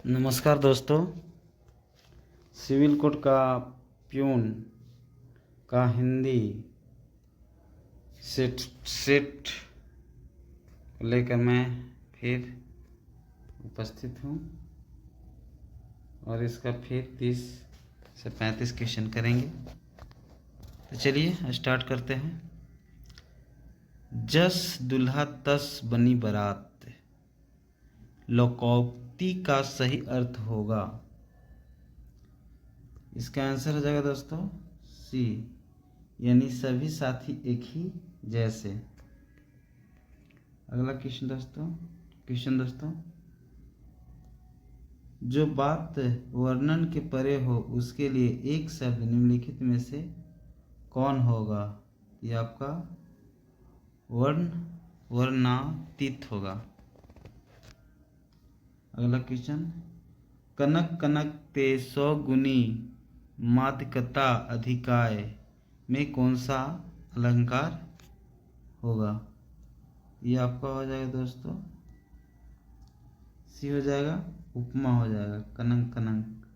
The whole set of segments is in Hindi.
नमस्कार दोस्तों। सिविल कोड का प्यून का हिंदी सेट लेकर मैं फिर उपस्थित हूँ और इसका फिर 30 से 35 क्वेश्चन करेंगे। तो चलिए स्टार्ट करते हैं। जस दुल्हा तस बनी बारात, लोकोक्ति का सही अर्थ होगा। इसका आंसर हो जाएगा दोस्तों सी, यानी सभी साथी एक ही जैसे। अगला क्वेश्चन दोस्तों, जो बात वर्णन के परे हो उसके लिए एक शब्द निम्नलिखित में से कौन होगा? ये आपका वर्णातीत होगा। अगला क्वेश्चन, कनक कनक ते 100 गुनी मात्कता अधिकाय में कौन सा अलंकार होगा? ये आपका हो जाएगा दोस्तों सी हो जाएगा, उपमा हो जाएगा। कनक कनक।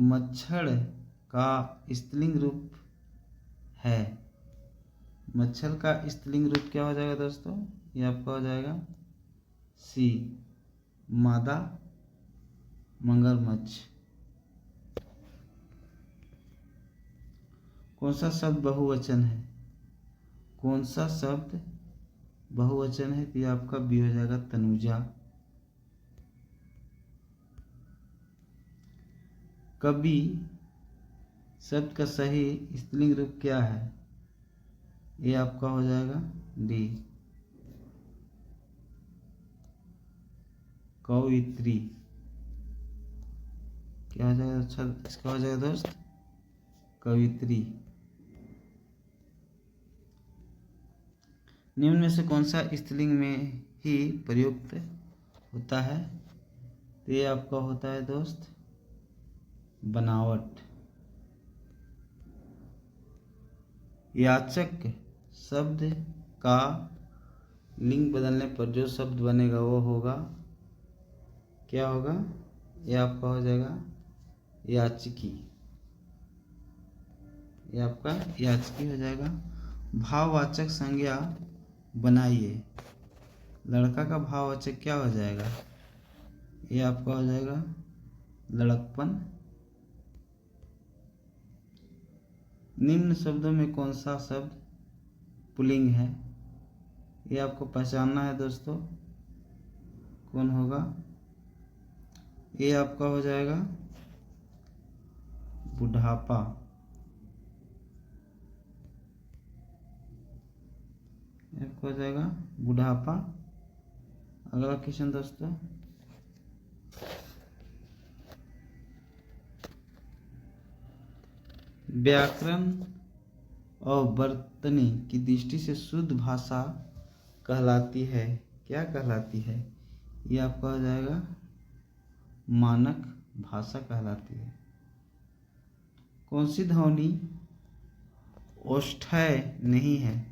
मच्छर का स्त्रीलिंग रूप है। मच्छर का स्त्रीलिंग रूप क्या हो जाएगा दोस्तों? ये आपका हो जाएगा सी, मादा मगरमच्छ। कौन सा शब्द बहुवचन है? कौन सा शब्द बहुवचन है? तो ये आपका बी हो जाएगा, तनुजा। कवि शब्द का सही स्त्रीलिंग रूप क्या है? ये आपका हो जाएगा डी, कवित्री। क्या हो जाएगा? अच्छा, इसका हो जाएगा दोस्त कवित्री। निम्न में से कौन सा स्त्रीलिंग में ही प्रयुक्त होता है? तो ये आपका होता है दोस्त बनावट। याचक शब्द का लिंग बदलने पर जो शब्द बनेगा वो होगा, क्या होगा? ये आपका हो जाएगा याचकी। ये आपका याचकी हो जाएगा। भाववाचक संज्ञा बनाइए। लड़का का भाववाचक क्या हो जाएगा? ये आपका हो जाएगा लड़कपन। निम्न शब्दों में कौन सा शब्द पुल्लिंग है? ये आपको पहचानना है दोस्तों, कौन होगा? ये आपका हो जाएगा बुढ़ापा। आपको हो जाएगा बुढ़ापा। अगला क्वेश्चन दोस्तों, व्याकरण और वर्तनी की दृष्टि से शुद्ध भाषा कहलाती है, क्या कहलाती है? ये आपका हो जाएगा मानक भाषा कहलाती है। कौन सी ध्वनि ओष्ठ्य नहीं है,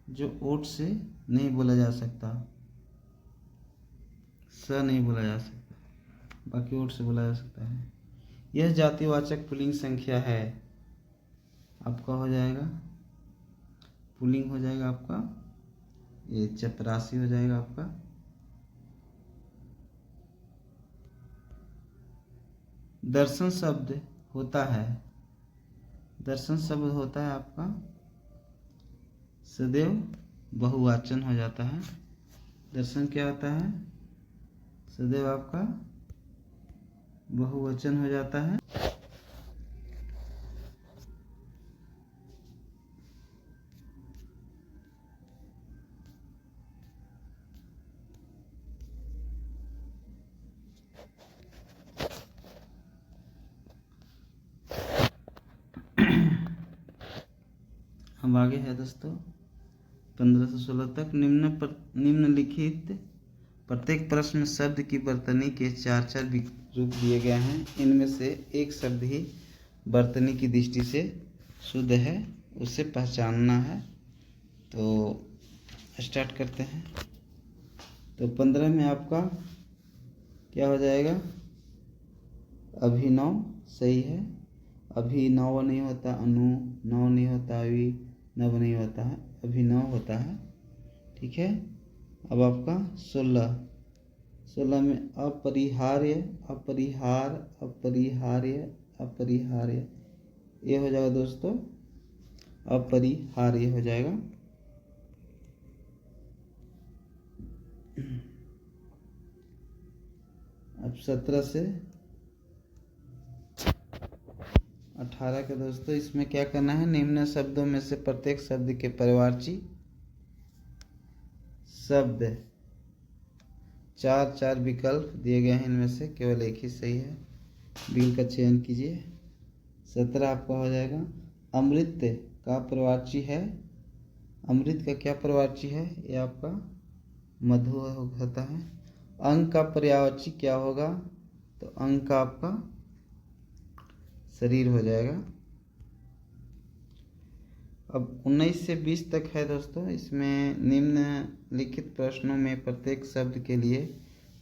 जो ओठ से नहीं बोला जा सकता? स नहीं बोला जा सकता, बाकी ओठ से बोला जा सकता है। यह जातिवाचक पुल्लिंग संख्या है। आपका हो जाएगा पुल्लिंग हो जाएगा आपका ये चपरासी हो जाएगा आपका। दर्शन शब्द होता है, दर्शन शब्द होता है आपका सदैव बहुवचन हो जाता है। दर्शन क्या होता है? सदैव आपका बहुवचन हो जाता है। हम आगे है दोस्तों 15 से 16 तक। निम्नलिखित प्रत्येक प्रश्न में शब्द की वर्तनी के 4 रूप दिए गए हैं। इनमें से एक शब्द ही वर्तनी की दृष्टि से शुद्ध है, उसे पहचानना है। तो स्टार्ट करते हैं। तो 15 में आपका क्या हो जाएगा, अभिनव सही है, अभिनव नहीं होता, नव नहीं होता, अभिनव नहीं होता है, अभिनव होता है, ठीक है। अब आपका 16 में अपरिहार्य, अपरिहार्य ये हो जाएगा दोस्तों, अपरिहार्य हो जाएगा। अब 17 से 18 के दोस्तों, इसमें क्या करना है, निम्न शब्दों में से प्रत्येक शब्द के परिवारची शब्द, चार विकल्प दिए गए हैं, इनमें से केवल एक ही सही है, विकल्प का चयन कीजिए। 17 आपका हो जाएगा, अमृत का परिवारची है, अमृत का क्या परिवारची है, ये आपका मधु होता है। अंक का पर्यायवाची क्या होगा, तो अंक का आपका शरीर हो जाएगा। अब 19 से 20 तक है दोस्तों, इसमें निम्नलिखित प्रश्नों में प्रत्येक शब्द के लिए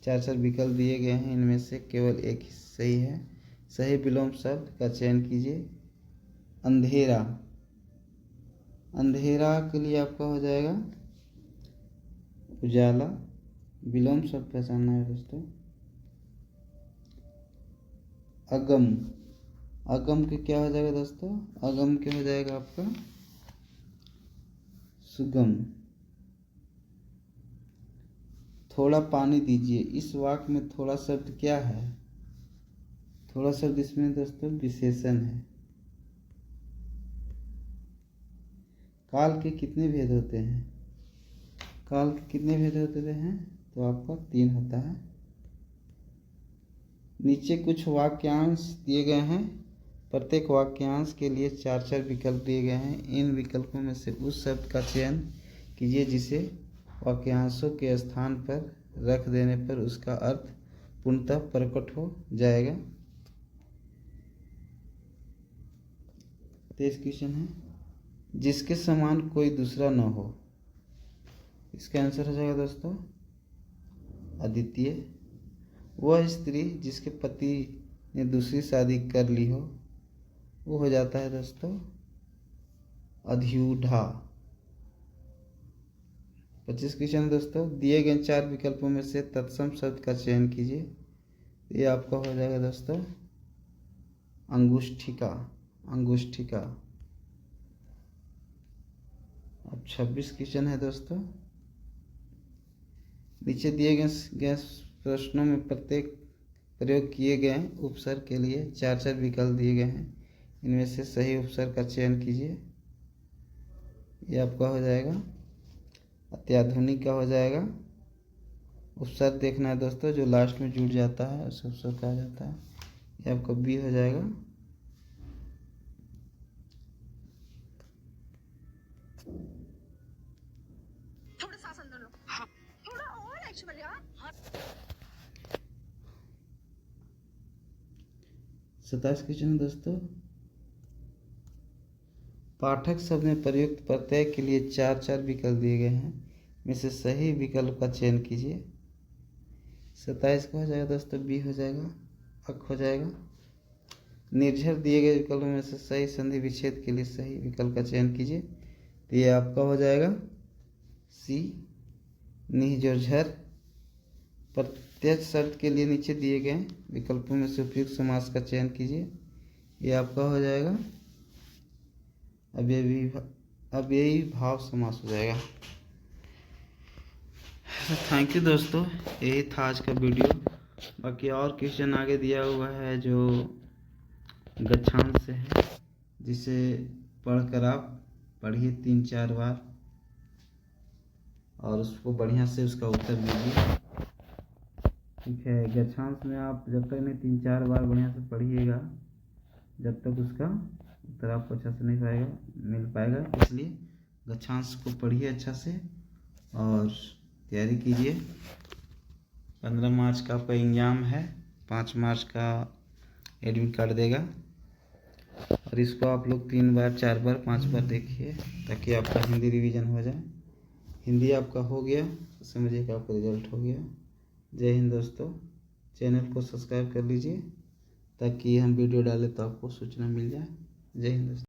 4 विकल्प दिए गए हैं, इनमें से केवल एक ही सही है, सही विलोम शब्द का चयन कीजिए। अंधेरा, अंधेरा के लिए आपका हो जाएगा उजाला, विलोम शब्द पहचानना है दोस्तों। अगम, अगम के क्या हो जाएगा दोस्तों, अगम के हो जाएगा आपका सुगम। थोड़ा पानी दीजिए, इस वाक्य में थोड़ा शब्द क्या है, थोड़ा शब्द इसमें दोस्तों विशेषण है। काल के कितने भेद होते हैं, काल के कितने भेद होते हैं, तो आपका 3 होता है। नीचे कुछ वाक्यांश दिए गए हैं, प्रत्येक वाक्यांश के लिए 4 विकल्प दिए गए हैं, इन विकल्पों में से उस शब्द का चयन कीजिए जिसे वाक्यांशों के स्थान पर रख देने पर उसका अर्थ पूर्णतः प्रकट हो जाएगा। 23 क्वेश्चन है, जिसके समान कोई दूसरा न हो, इसका आंसर हो जाएगा दोस्तों अद्वितीय। वह स्त्री जिसके पति ने दूसरी शादी कर ली हो, वो हो जाता है दोस्तों अध्यूढ़ा। 25 क्वेश्चन दोस्तों, दिए गए 4 विकल्पों में से तत्सम शब्द का चयन कीजिए, ये आपका हो जाएगा दोस्तों अंगुष्ठिका, अंगुष्ठिका। अब 26 क्वेश्चन है दोस्तों, नीचे दिए गए प्रश्नों में प्रत्येक प्रयोग किए गए उपसर्ग के लिए 4 विकल्प दिए गए हैं, इनमें से सही उपसर्ग का चयन कीजिए, ये आपका हो जाएगा अत्याधुनिक का हो जाएगा। उपसर्ग देखना है दोस्तों, जो लास्ट में जुड़ जाता है उसे उपसर्ग कहा जाता है, ये आपका बी हो जाएगा। थोड़ा सांस अंदर लो, हाँ थोड़ा और एक्चुअली यार। 27 क्वेश्चन दोस्तों, पाठक शब्द में प्रयुक्त प्रत्यय के लिए 4 विकल्प दिए गए हैं, में से सही विकल्प का चयन कीजिए। 27 का हो जाएगा दोस्तों बी हो जाएगा, अक हो जाएगा। निर्झर दिए गए विकल्पों में से सही संधि विच्छेद के लिए सही विकल्प का चयन कीजिए, तो ये आपका हो जाएगा सी निजोझर। प्रत्येक शब्द के लिए नीचे दिए गए विकल्पों में से उपयुक्त समास का चयन कीजिए, ये आपका हो जाएगा अव्ययी भाव समास हो जाएगा। थैंक यू दोस्तों, यही था आज का वीडियो। बाकी और क्वेश्चन आगे दिया हुआ है जो गच्छांश से है, जिसे पढ़कर आप पढ़िए 3-4 बार और उसको बढ़िया से उसका उत्तर दीजिए, ठीक है। गच्छांश में आप जब तक नहीं 3-4 बार बढ़िया से पढ़िएगा, जब तक उसका उत्तर आपको अच्छा से नहीं मिल पाएगा, इसलिए गच्छांश को पढ़िए अच्छा से और तैयारी कीजिए। 15 मार्च का आपका एग्ज़ाम है, 5 मार्च का एडमिट कार्ड देगा, और इसको आप लोग 3 बार 4 बार 5 बार देखिए ताकि आपका हिंदी रिवीजन हो जाए। हिंदी आपका हो गया तो समझिए कि आपका रिजल्ट हो गया। जय हिंद दोस्तों, चैनल को सब्सक्राइब कर लीजिए ताकि हम वीडियो डालें तो आपको सूचना मिल जाए। जय हिंद दोस्तों।